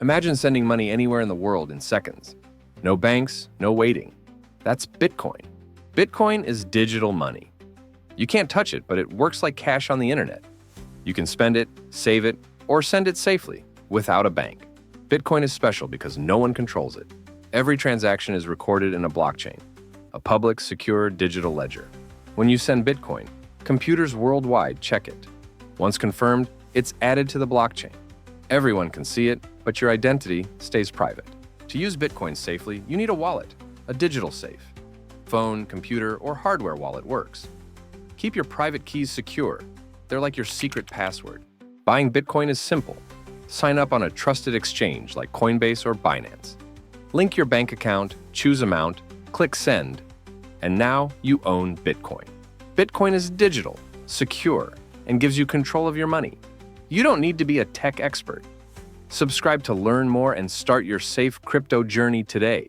Imagine sending money anywhere in the world in seconds. No banks, no waiting. That's Bitcoin. Bitcoin is digital money. You can't touch it, but it works like cash on the internet. You can spend it, save it, or send it safely without a bank. Bitcoin is special because no one controls it. Every transaction is recorded in a blockchain, a public, secure digital ledger. When you send Bitcoin, computers worldwide check it. Once confirmed, it's added to the blockchain. Everyone can see it, but your identity stays private. To use Bitcoin safely, you need a wallet, a digital safe. Phone, computer, or hardware wallet works. Keep your private keys secure. They're like your secret password. Buying Bitcoin is simple. Sign up on a trusted exchange like Coinbase or Binance. Link your bank account, choose amount, click send, and now you own Bitcoin. Bitcoin is digital, secure, and gives you control of your money. You don't need to be a tech expert. Subscribe to learn more and start your safe crypto journey today.